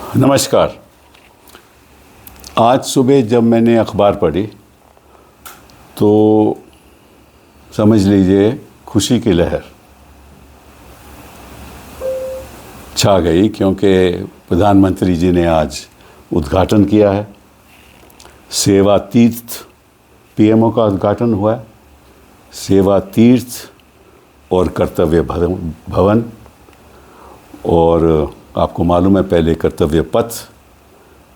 नमस्कार। आज सुबह जब मैंने अखबार पढ़ी तो समझ लीजिए खुशी की लहर छा गई, क्योंकि प्रधानमंत्री जी ने आज उद्घाटन किया है। सेवा तीर्थ पीएमओ का उद्घाटन हुआ है। सेवा तीर्थ और कर्तव्य भवन, और आपको मालूम है पहले कर्तव्य पथ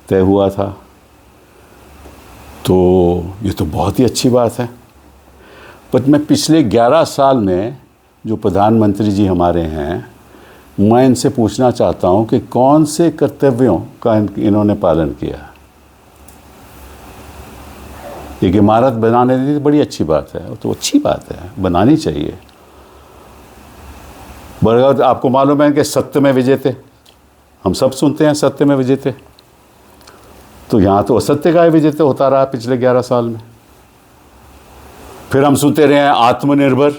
तय हुआ था। तो ये तो बहुत ही अच्छी बात है। पर मैं पिछले 11 साल में जो प्रधानमंत्री जी हमारे हैं, मैं इनसे पूछना चाहता हूं कि कौन से कर्तव्यों का इन्होंने पालन किया। एक इमारत बनाने दी तो बड़ी अच्छी बात है, तो अच्छी बात है, बनानी चाहिए। बरगद आपको मालूम है कि सत्य में विजय थे, हम सब सुनते हैं सत्य में विजय थे। तो यहाँ तो असत्य का विजय होता रहा पिछले 11 साल में। फिर हम सुनते रहे हैं आत्मनिर्भर,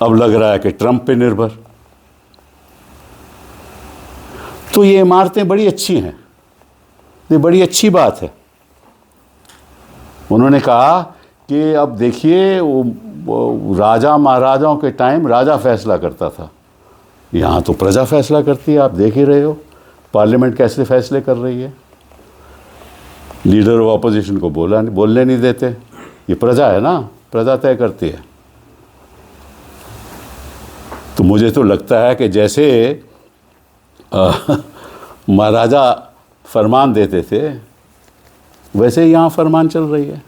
अब लग रहा है कि ट्रंप पे निर्भर। तो ये इमारतें बड़ी अच्छी हैं, ये बड़ी अच्छी बात है। उन्होंने कहा कि अब देखिए वो राजा महाराजाओं के टाइम राजा फैसला करता था, यहाँ तो प्रजा फैसला करती है। आप देख ही रहे हो पार्लियामेंट कैसे फैसले कर रही है। लीडर ऑफ ऑपोजिशन को बोलने नहीं देते। ये प्रजा है ना, प्रजा तय करती है। तो मुझे तो लगता है कि जैसे महाराजा फरमान देते थे, वैसे ही यहाँ फरमान चल रही है।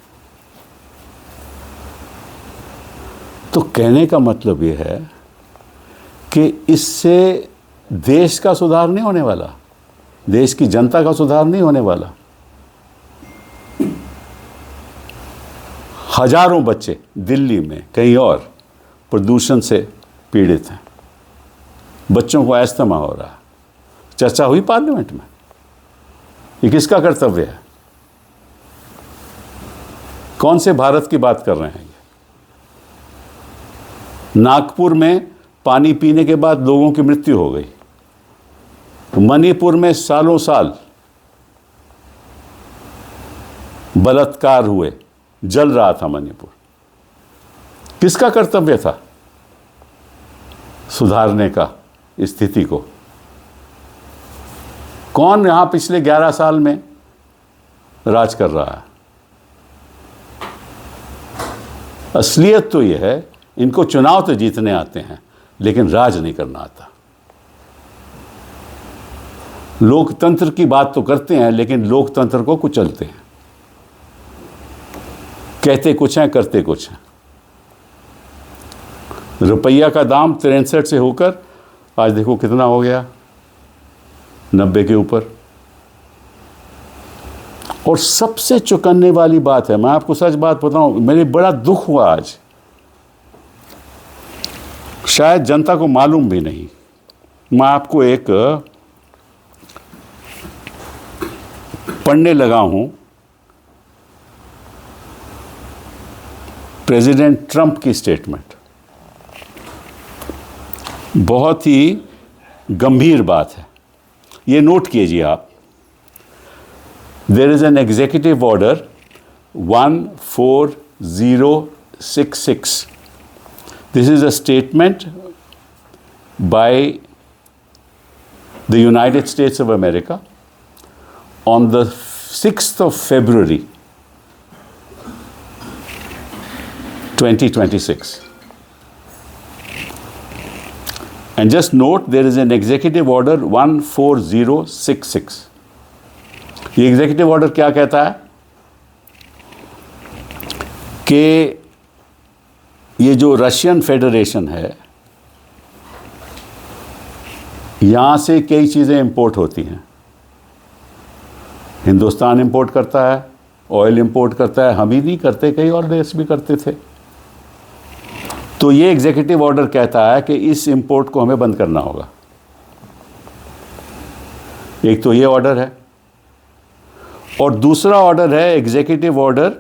तो कहने का मतलब ये है कि इससे देश का सुधार नहीं होने वाला, देश की जनता का सुधार नहीं होने वाला। हजारों बच्चे दिल्ली में कहीं और प्रदूषण से पीड़ित हैं, बच्चों को अस्थमा हो रहा है। चर्चा हुई पार्लियामेंट में, ये किसका कर्तव्य है? कौन से भारत की बात कर रहे हैं? नागपुर में पानी पीने के बाद लोगों की मृत्यु हो गई। मणिपुर में सालों साल बलात्कार हुए, जल रहा था मणिपुर। किसका कर्तव्य था सुधारने का स्थिति को? कौन यहां पिछले 11 साल में राज कर रहा है? असलियत तो यह है, इनको चुनाव तो जीतने आते हैं, लेकिन राज नहीं करना आता। लोकतंत्र की बात तो करते हैं, लेकिन लोकतंत्र को कुचलते हैं। कहते कुछ हैं, करते कुछ हैं। रुपया का दाम 63 से होकर आज देखो कितना हो गया, 90 के ऊपर। और सबसे चौंकाने वाली बात है, मैं आपको सच बात बताऊं, मेरे बड़ा दुख हुआ आज। शायद जनता को मालूम भी नहीं। मैं आपको एक पढ़ने लगा हूं, प्रेसिडेंट ट्रंप की स्टेटमेंट। बहुत ही गंभीर बात है, ये नोट कीजिए आप। There is an executive order 14066। This is a statement by the United States of America on the 6th of February 2026. And just note, there is an executive order 14066. ये executive order क्या कहता है कि ये जो Russian federation है, यहाँ से कई चीज़ें इंपोर्ट होती हैं। हिंदुस्तान इंपोर्ट करता है, ऑयल इंपोर्ट करता है, हम ही नहीं करते, कई और देश भी करते थे। तो ये एग्जीक्यूटिव ऑर्डर कहता है कि इस इंपोर्ट को हमें बंद करना होगा। एक तो ये ऑर्डर है, और दूसरा ऑर्डर है एग्जीक्यूटिव ऑर्डर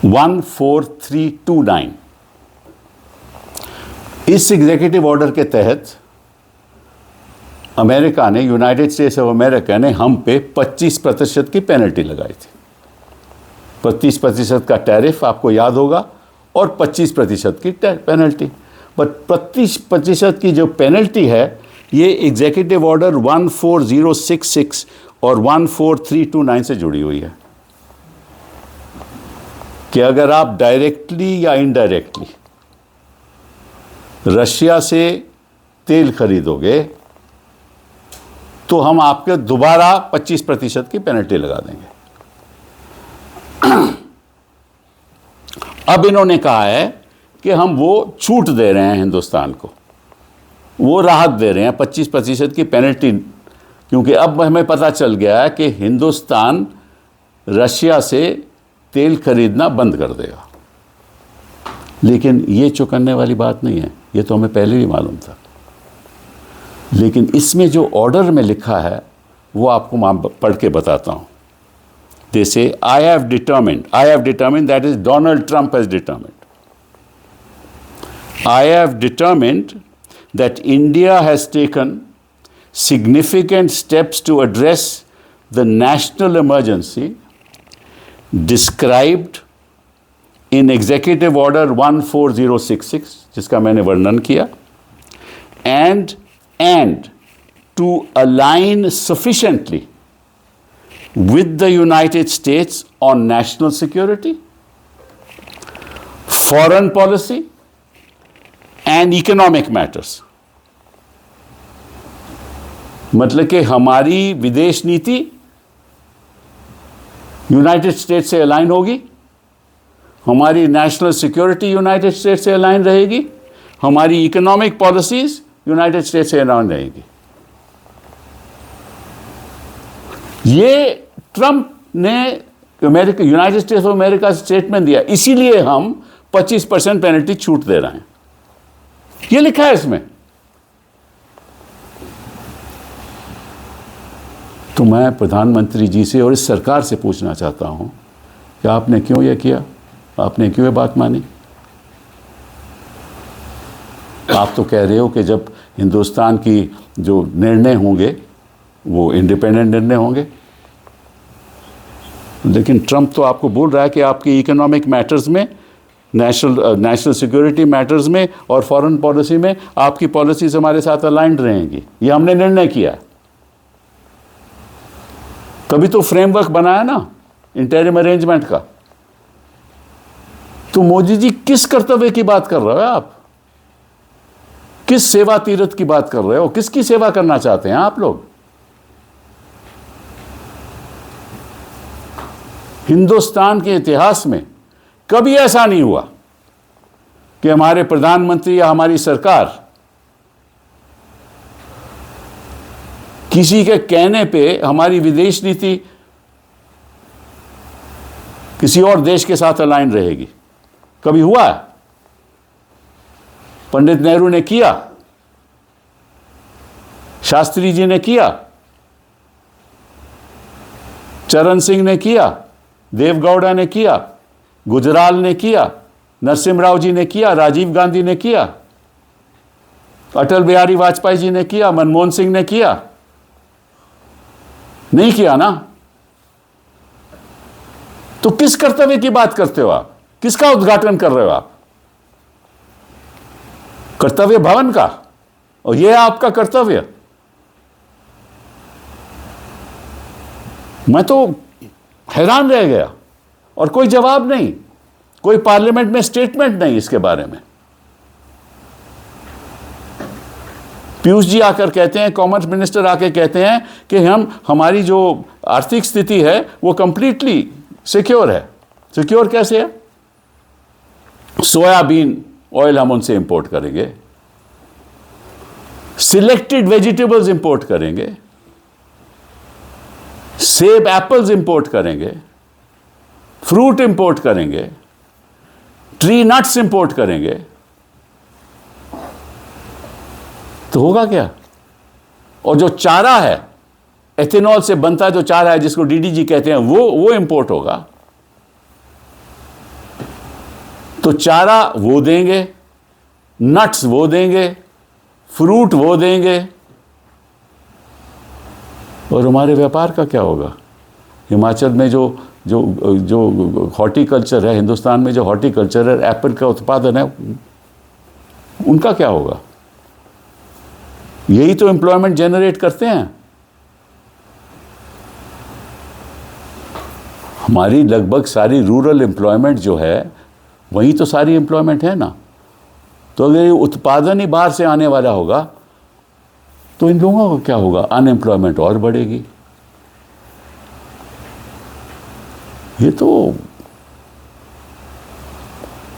14329। इस एग्जीक्यूटिव ऑर्डर के तहत अमेरिका ने, यूनाइटेड स्टेट्स ऑफ अमेरिका ने हम पे 25% की पेनल्टी लगाई थी। 25% का टैरिफ आपको याद होगा और 25% की पेनल्टी। बट 25% की जो पेनल्टी है ये एग्जीक्यूटिव ऑर्डर 14066 और 14329 से जुड़ी हुई है कि अगर आप डायरेक्टली या इनडायरेक्टली रशिया से तेल खरीदोगे तो हम आपके दोबारा 25% की पेनल्टी लगा देंगे। अब इन्होंने कहा है कि हम वो छूट दे रहे हैं हिंदुस्तान को, वो राहत दे रहे हैं 25% की पेनल्टी, क्योंकि अब हमें पता चल गया है कि हिंदुस्तान रशिया से तेल खरीदना बंद कर देगा। लेकिन ये चौंकाने वाली बात नहीं है, ये तो हमें पहले भी मालूम था। लेकिन इसमें जो ऑर्डर में लिखा है वो आपको मैं पढ़ के बताता हूँ। They say, I have determined, that is Donald Trump has determined. I have determined that India has taken significant steps to address the national emergency described in Executive Order 14066, जिसका मैंने वर्णन किया, and to align sufficiently with the United States on national security, foreign policy and economic matters. मतलब कि हमारी विदेश नीति United states से अलाइन होगी, हमारी नेशनल सिक्योरिटी यूनाइटेड स्टेट्स से अलाइन रहेगी, हमारी इकोनॉमिक पॉलिसीज यूनाइटेड स्टेट्स से अलाइन रहेगी। ये ट्रंप ने America, United states of America statement दिया, इसीलिए हम 25% पेनल्टी छूट दे रहे हैं। ये लिखा है इसमें। तो मैं प्रधानमंत्री जी से और इस सरकार से पूछना चाहता हूं कि आपने क्यों ये किया, आपने क्यों ये बात मानी? आप तो कह रहे हो कि जब हिंदुस्तान की जो निर्णय होंगे वो इंडिपेंडेंट निर्णय होंगे, लेकिन ट्रंप तो आपको बोल रहा है कि आपकी इकोनॉमिक मैटर्स में, नेशनल सिक्योरिटी मैटर्स में और फॉरेन पॉलिसी में आपकी पॉलिसीज हमारे साथ अलाइंड रहेंगी। ये हमने निर्णय किया, तभी तो फ्रेमवर्क बनाया ना इंटरिम अरेंजमेंट का। तो मोदी जी किस कर्तव्य की बात कर रहे हो आप? किस सेवा तीरथ की बात कर रहे हो? किसकी सेवा करना चाहते हैं आप लोग? हिंदुस्तान के इतिहास में कभी ऐसा नहीं हुआ कि हमारे प्रधानमंत्री या हमारी सरकार किसी के कहने पे हमारी विदेश नीति किसी और देश के साथ अलाइन रहेगी। कभी हुआ है? पंडित नेहरू ने किया, शास्त्री जी ने किया, चरण सिंह ने किया, देवगौड़ा ने किया, गुजराल ने किया, नरसिम्हा राव जी ने किया, राजीव गांधी ने किया, अटल बिहारी वाजपेयी जी ने किया, मनमोहन सिंह ने किया? नहीं किया ना। तो किस कर्तव्य की बात करते हो आप? किसका उद्घाटन कर रहे हो आप? कर्तव्य भवन का। और यह है आपका कर्तव्य। मैं तो हैरान रह गया, और कोई जवाब नहीं, कोई पार्लियामेंट में स्टेटमेंट नहीं इसके बारे में। पीयूष जी आकर कहते हैं, कॉमर्स मिनिस्टर आकर कहते हैं कि हमारी जो आर्थिक स्थिति है वो कंप्लीटली सिक्योर है। सिक्योर कैसे है? सोयाबीन ऑयल हम उनसे इंपोर्ट करेंगे, सिलेक्टेड वेजिटेबल्स इंपोर्ट करेंगे, सेब एप्पल्स इंपोर्ट करेंगे, फ्रूट इंपोर्ट करेंगे, ट्री नट्स इंपोर्ट करेंगे। तो होगा क्या? और जो चारा है, एथेनॉल से बनता है जो चारा है जिसको डीडीजी कहते हैं, वो इंपोर्ट होगा। तो चारा वो देंगे नट्स वो देंगे, फ्रूट वो देंगे, और हमारे व्यापार का क्या होगा? हिमाचल में जो जो जो हॉर्टिकल्चर है, हिंदुस्तान में जो हॉर्टिकल्चर है, एप्पल का उत्पादन है, उनका क्या होगा? यही तो एम्प्लॉयमेंट जनरेट करते हैं। हमारी लगभग सारी रूरल एम्प्लॉयमेंट जो है, वही तो सारी एम्प्लॉयमेंट है ना। तो अगर ये उत्पादन ही बाहर से आने वाला होगा तो इन लोगों का क्या होगा? अनएम्प्लॉयमेंट और बढ़ेगी। ये तो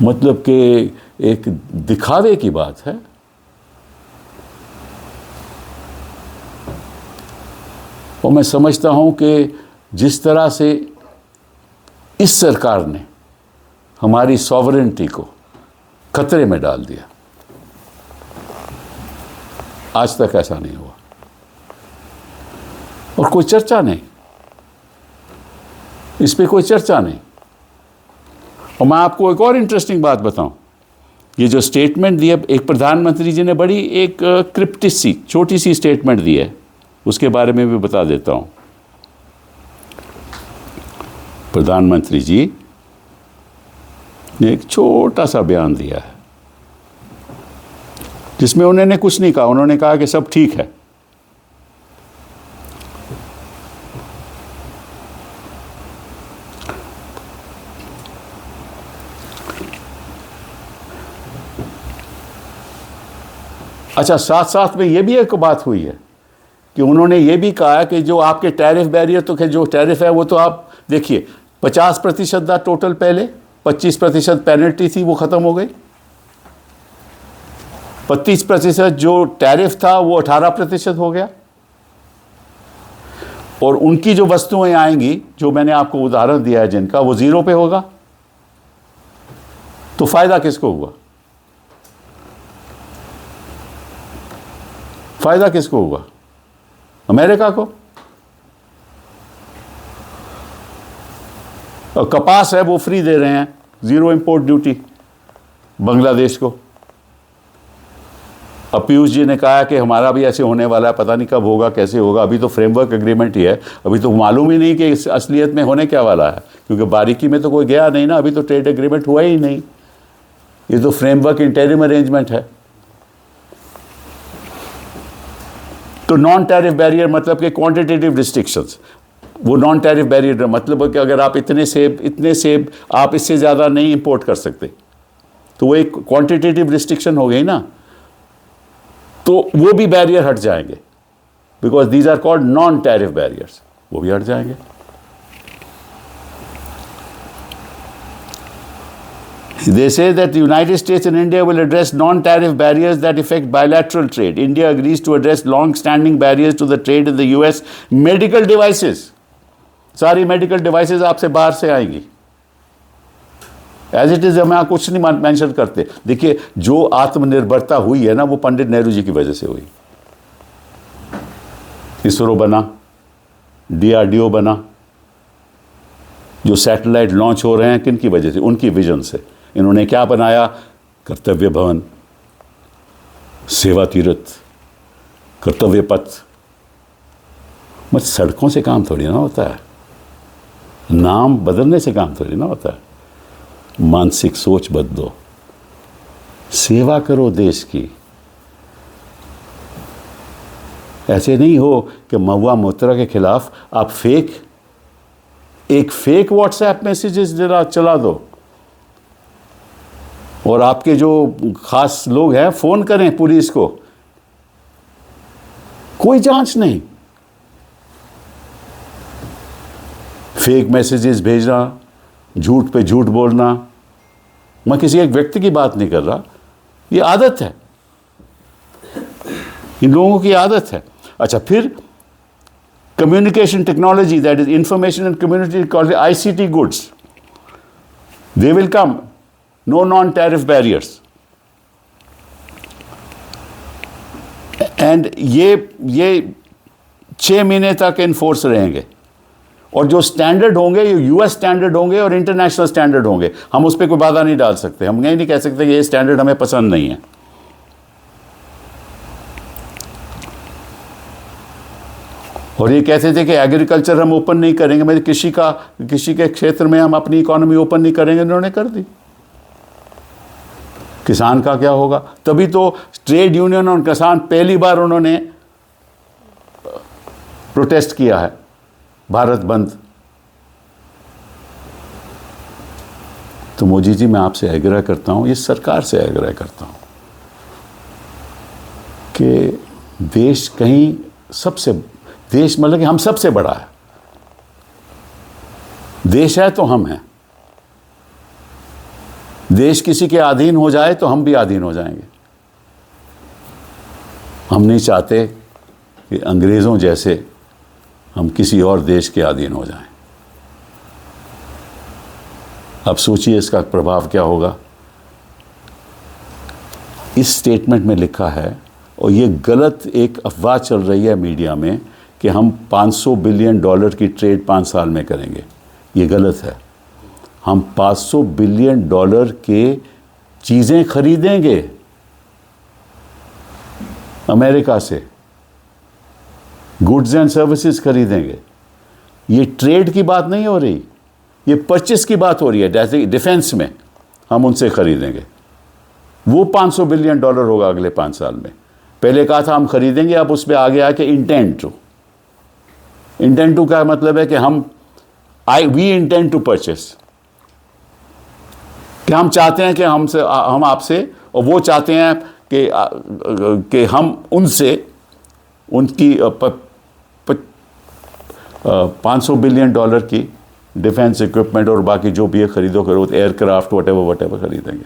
मतलब कि एक दिखावे की बात है। और मैं समझता हूं कि जिस तरह से इस सरकार ने हमारी सॉवरेनिटी को खतरे में डाल दिया, आज तक ऐसा नहीं हुआ, और कोई चर्चा नहीं, इस पे कोई चर्चा नहीं। और मैं आपको एक और इंटरेस्टिंग बात बताऊं, ये जो स्टेटमेंट दी है एक प्रधानमंत्री जी ने, बड़ी एक क्रिप्टिक सी छोटी सी स्टेटमेंट दी है, उसके बारे में भी बता देता हूं। प्रधानमंत्री जी ने एक छोटा सा बयान दिया है जिसमें उन्होंने कुछ नहीं कहा। उन्होंने कहा कि सब ठीक है। अच्छा, साथ साथ में ये भी एक बात हुई है कि उन्होंने ये भी कहा कि जो आपके टैरिफ बैरियर, तो जो टैरिफ है वो तो आप देखिए 50% था टोटल, पहले 25% पेनल्टी थी, वो ख़त्म हो गई। 25% जो टैरिफ था वो 18% हो गया। और उनकी जो वस्तुएं आएंगी, जो मैंने आपको उदाहरण दिया है जिनका, वो 0 पे होगा। तो फायदा किसको हुआ? फायदा किसको हुआ? अमेरिका को। और कपास है वो फ्री दे रहे हैं, 0 इंपोर्ट ड्यूटी बांग्लादेश को। अब पीयूष जी ने कहा कि हमारा भी ऐसे होने वाला है, पता नहीं कब होगा, कैसे होगा। अभी तो फ्रेमवर्क एग्रीमेंट ही है, अभी तो मालूम ही नहीं कि इस असलियत में होने क्या वाला है, क्योंकि बारीकी में तो कोई गया नहीं ना। अभी तो ट्रेड एग्रीमेंट हुआ ही नहीं, ये तो फ्रेमवर्क इंटरिम अरेंजमेंट है। तो नॉन टैरिफ बैरियर मतलब कि क्वांटिटेटिव रिस्ट्रिक्शंस, वो नॉन टैरिफ बैरियर मतलब कि अगर आप इतने सेब आप इससे ज़्यादा नहीं इंपोर्ट कर सकते, तो वो एक क्वांटिटेटिव रिस्ट्रिक्शन हो गई ना। तो वो भी बैरियर हट जाएंगे, because these are called non tariff barriers, वो भी हट जाएंगे। They say that the United States and India will address non-tariff barriers that affect bilateral trade. India agrees to address long-standing barriers to the trade in the US medical devices. सारी medical devices आपसे बाहर से आएंगी। As it is हम यहाँ कुछ नहीं mention करते। देखिए, जो आत्मनिर्भरता हुई है ना, वो पंडित नेहरू जी की वजह से हुई। इसरो बना, DRDO बना, जो सैटेलाइट लॉन्च हो रहे हैं किन की वजह से? उनकी विजन से। इन्होंने क्या बनाया? कर्तव्य भवन, सेवा तीर्थ, कर्तव्य पथ। मतलब सड़कों से काम थोड़ी ना होता है, नाम बदलने से काम थोड़ी ना होता है। मानसिक सोच बदलो, सेवा करो देश की। ऐसे नहीं हो कि महुआ मोत्रा के खिलाफ आप एक फेक व्हाट्सएप मैसेजेस चला दो, और आपके जो खास लोग हैं फोन करें पुलिस को, कोई जांच नहीं। फेक मैसेजेस भेजना, झूठ पे झूठ बोलना। मैं किसी एक व्यक्ति की बात नहीं कर रहा, ये आदत है, इन लोगों की आदत है। अच्छा, फिर communication technology, that is information and community, called ICT goods, they will come, no non-tariff barriers, and ये 6 महीने तक इन्फोर्स रहेंगे। और जो स्टैंडर्ड होंगे ये US स्टैंडर्ड होंगे और इंटरनेशनल स्टैंडर्ड होंगे। हम उस पर कोई बाधा नहीं डाल सकते, हम नहीं कह सकते कि ये स्टैंडर्ड हमें पसंद नहीं है। और ये कहते थे कि एग्रीकल्चर हम ओपन नहीं करेंगे, मतलब कृषि के क्षेत्र में हम अपनी इकोनॉमी ओपन नहीं करेंगे, उन्होंने कर दी। किसान का क्या होगा? तभी तो ट्रेड यूनियन और किसान पहली बार उन्होंने प्रोटेस्ट किया है, भारत बंद। तो मोदी जी, मैं आपसे आग्रह करता हूं, इस सरकार से आग्रह करता हूं कि देश कहीं सबसे, देश मतलब कि हम सबसे बड़ा है, देश है तो हम हैं। देश किसी के अधीन हो जाए तो हम भी अधीन हो जाएंगे। हम नहीं चाहते कि अंग्रेज़ों जैसे हम किसी और देश के अधीन हो जाएं। अब सोचिए इसका प्रभाव क्या होगा। इस स्टेटमेंट में लिखा है, और ये गलत एक अफवाह चल रही है मीडिया में कि हम $500 बिलियन की ट्रेड 5 साल में करेंगे। ये गलत है। हम $500 बिलियन के चीज़ें खरीदेंगे अमेरिका से, गुड्स एंड सर्विसेज खरीदेंगे। ये ट्रेड की बात नहीं हो रही, ये परचेस की बात हो रही है। जैसे डिफेंस में हम उनसे खरीदेंगे, वो $500 बिलियन होगा अगले 5 साल में। पहले कहा था हम खरीदेंगे, अब उसमें आ गया कि इंटेंट टू का मतलब है कि वी इंटेंड टू परचेस, कि हम चाहते हैं कि हम आपसे, और वो चाहते हैं कि हम उनसे उनकी $500 बिलियन की डिफेंस इक्विपमेंट और बाकी जो भी है खरीदो एयरक्राफ्ट वटेवर खरीदेंगे।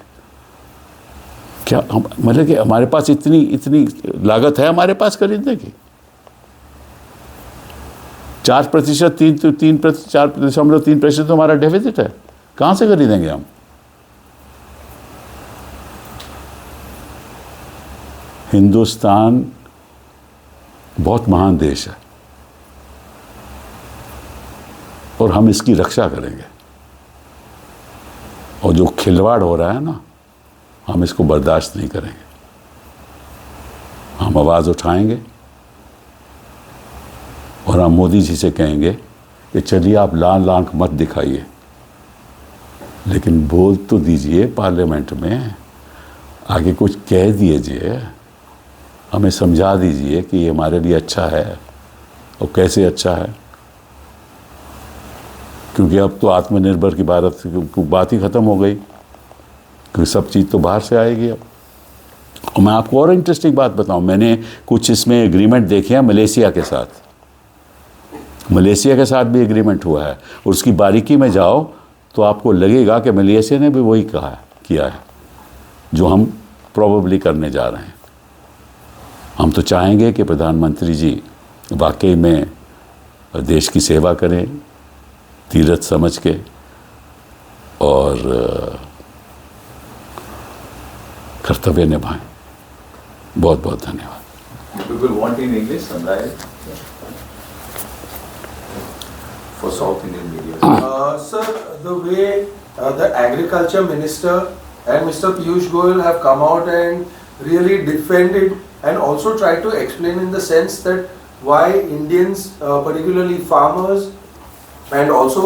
क्या मतलब कि हमारे पास इतनी लागत है हमारे पास खरीदने की? 4%, 4.3% तो हमारा डेफिसिट है। कहाँ से खरीदेंगे हम? हिंदुस्तान बहुत महान देश है और हम इसकी रक्षा करेंगे, और जो खिलवाड़ हो रहा है ना, हम इसको बर्दाश्त नहीं करेंगे। हम आवाज़ उठाएंगे और हम मोदी जी से कहेंगे कि चलिए आप लाल आंख मत दिखाइए, लेकिन बोल तो दीजिए पार्लियामेंट में, आगे कुछ कह दीजिए, हमें समझा दीजिए कि ये हमारे लिए अच्छा है और कैसे अच्छा है। क्योंकि अब तो आत्मनिर्भर की भारत की बात ही ख़त्म हो गई, क्योंकि सब चीज़ तो बाहर से आएगी अब। और मैं आपको और इंटरेस्टिंग बात बताऊं, मैंने कुछ इसमें एग्रीमेंट देखे हैं मलेशिया के साथ। मलेशिया के साथ भी एग्रीमेंट हुआ है, और उसकी बारीकी में जाओ तो आपको लगेगा कि मलेशिया ने भी वही किया है जो हम प्रोबेबली करने जा रहे हैं। हम तो चाहेंगे कि प्रधानमंत्री जी वाकई में देश की सेवा करें, तीरथ समझ के, और कर्तव्य निभाएं। बहुत बहुत धन्यवाद। People want in English, Sanjay, for South Indian media. Sir, the way the agriculture minister and Mr. Piyush Goyal have come out and really defended and also tried to explain in the sense that why Indians, particularly farmers and also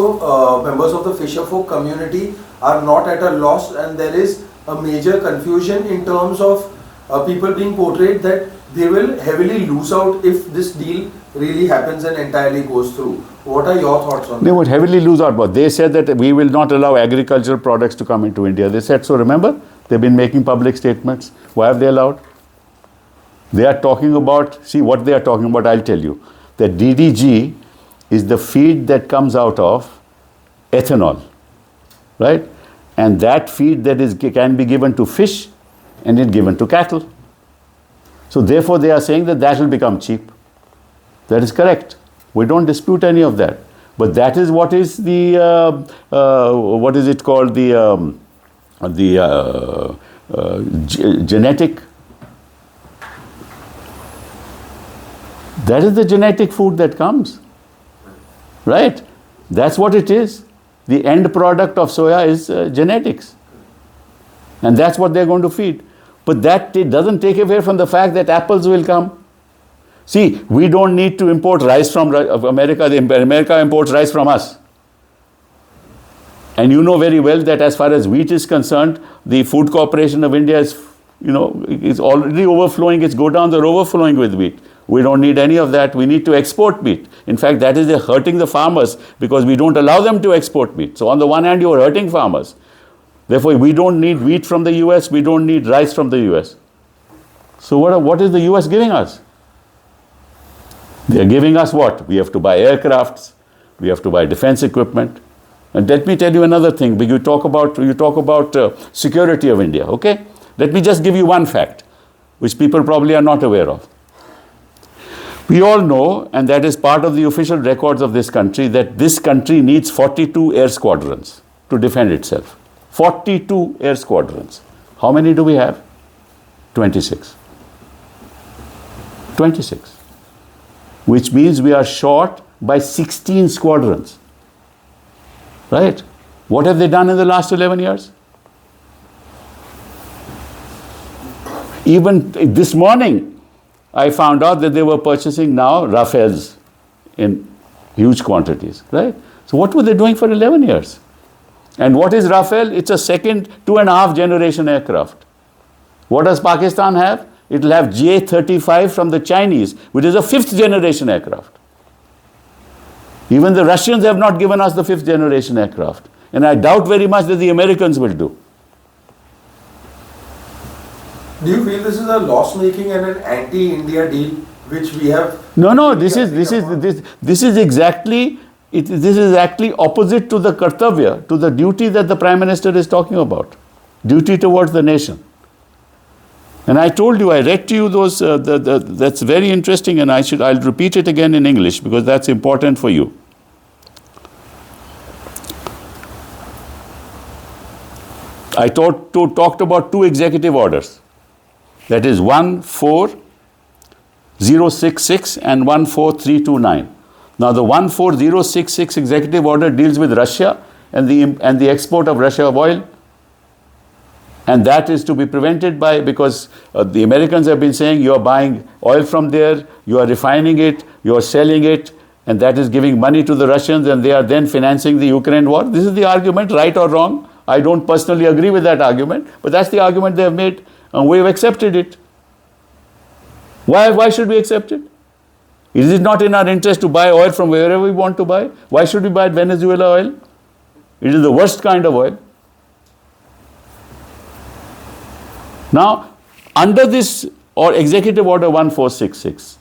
members of the fisher folk community, are not at a loss, and there is a major confusion in terms of people being portrayed that they will heavily lose out if this deal really happens and entirely goes through. What are your thoughts on that? They would heavily lose out, but they said that we will not allow agricultural products to come into India. They said so, remember? They've been making public statements. Why have they allowed? They are talking about, see what they are talking about, I'll tell you. That DDG is the feed that comes out of ethanol, right? And that feed can be given to fish and it's given to cattle. So therefore they are saying that will become cheap. That is correct. We don't dispute any of that. But that is what is the, what is it called, genetic, that is the genetic food that comes, right? That's what it is. The end product of soya is genetics. And that's what they're going to feed. But that it doesn't take away from the fact that apples will come. See, we don't need to import rice from America. America imports rice from us. And you know very well that as far as wheat is concerned, the Food Corporation of India is, is already overflowing. It's go down, they're overflowing with wheat. We don't need any of that. We need to export meat. In fact, that is hurting the farmers because we don't allow them to export meat. So on the one hand, you are hurting farmers. Therefore, we don't need wheat from the US. We don't need rice from the US. So what is the US giving us? They are giving us what? We have to buy aircrafts. We have to buy defense equipment. And let me tell you another thing. You talk about security of India, okay? Let me just give you one fact, which people probably are not aware of. We all know, and that is part of the official records of this country, that this country needs 42 air squadrons to defend itself. 42 air squadrons. How many do we have? 26. 26. Which means we are short by 16 squadrons. Right? What have they done in the last 11 years? Even this morning, I found out that they were purchasing now Rafales in huge quantities. Right? So what were they doing for 11 years? And what is Rafale? It's a second 2.5 generation aircraft. What does Pakistan have? It will have J-35 from the Chinese, which is a 5th generation aircraft. Even the Russians have not given us the 5th generation aircraft. And I doubt very much that the Americans will do. Do you feel this is a loss-making and an anti-India deal which we have? No. This is exactly opposite to the kartavya, to the duty that the Prime Minister is talking about. Duty towards the nation. And I told you, I read to you those, that's very interesting, and I'll repeat it again in English because that's important for you. I talked about 2 executive orders. That is 14066 and 14329. Now the 14066 executive order deals with Russia and the export of Russia of oil. And that is to be prevented because the Americans have been saying you are buying oil from there, you are refining it, you are selling it, and that is giving money to the Russians and they are then financing the Ukraine war. This is the argument, right or wrong. I don't personally agree with that argument, but that's the argument they have made and we have accepted it. Why should we accept it? Is it not in our interest to buy oil from wherever we want to buy? Why should we buy Venezuela oil? It is the worst kind of oil. Now, under this or Executive Order 1466,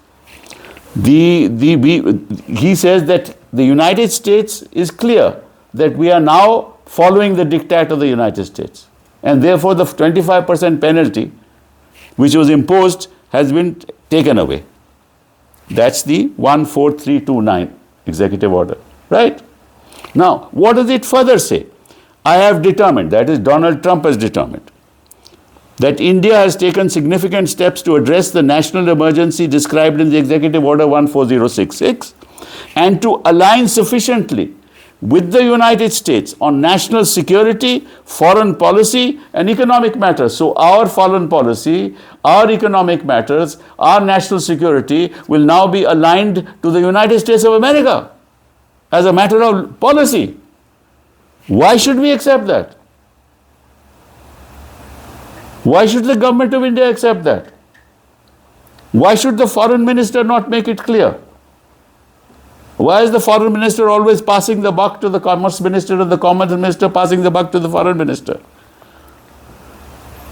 he says that the United States is clear that we are now following the diktat of the United States. And therefore, the 25% penalty which was imposed has been taken away. That's the 14329 Executive Order, right? Now, what does it further say? I have determined, that is Donald Trump has determined, that India has taken significant steps to address the national emergency described in the Executive Order 14066 and to align sufficiently with the United States on national security, foreign policy and economic matters. So our foreign policy, our economic matters, our national security will now be aligned to the United States of America as a matter of policy. Why should we accept that? Why should the government of India accept that? Why should the foreign minister not make it clear? Why is the foreign minister always passing the buck to the commerce minister and the commerce minister passing the buck to the foreign minister?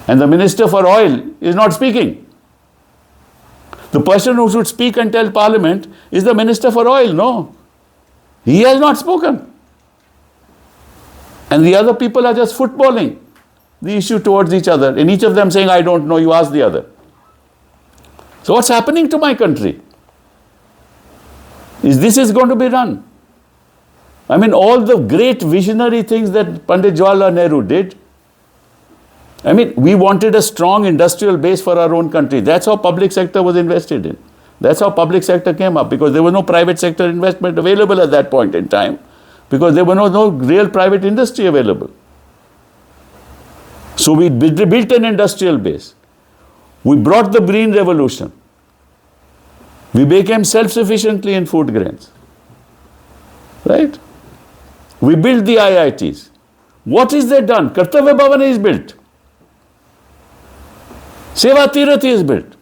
And the minister for oil is not speaking. The person who should speak and tell parliament is the minister for oil. No, he has not spoken. And the other people are just footballing the issue towards each other, and each of them saying, I don't know, you ask the other. So what's happening to my country? This is going to be run. I mean, all the great visionary things that Pandit Jawaharlal Nehru did. I mean, we wanted a strong industrial base for our own country. That's how public sector was invested in. That's how public sector came up, because there was no private sector investment available at that point in time, because there was no real private industry available. So we built an industrial base. We brought the Green Revolution. We became self-sufficiently in food grains. Right? We built the IITs. What is there done? Kartavya Bhavan is built. Seva Tirath is built.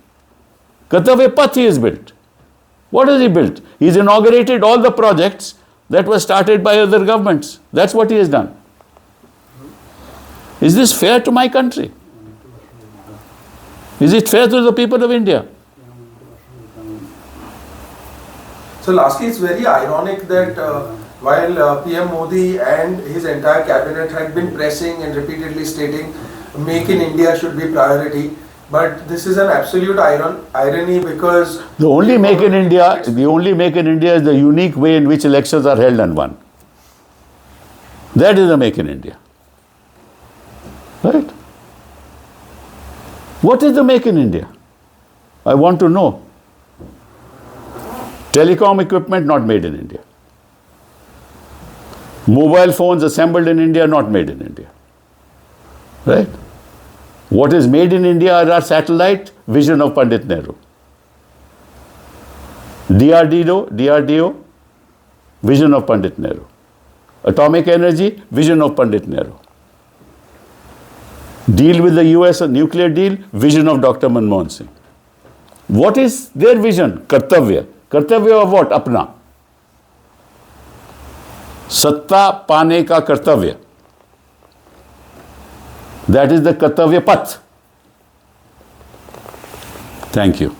Kartavya Path is built. What has he built? He's inaugurated all the projects that were started by other governments. That's what he has done. Is this fair to my country? Is it fair to the people of India? So lastly, it's very ironic that while PM Modi and his entire cabinet had been pressing and repeatedly stating Make in India should be priority, but this is an absolute irony because The only make in India is the unique way in which elections are held and won. That is the make in India. Right? What is the make in India? I want to know. Telecom equipment not made in India. Mobile phones assembled in India, not made in India. Right? What is made in India are our satellite, vision of Pandit Nehru. DRDO, vision of Pandit Nehru. Atomic energy, vision of Pandit Nehru. Deal with the US, a nuclear deal, vision of Dr. Manmohan Singh. What is their vision? Kartavya. Kartavya of what? Apna. Satta paane ka kartavya. That is the Kartavya Path. Thank you.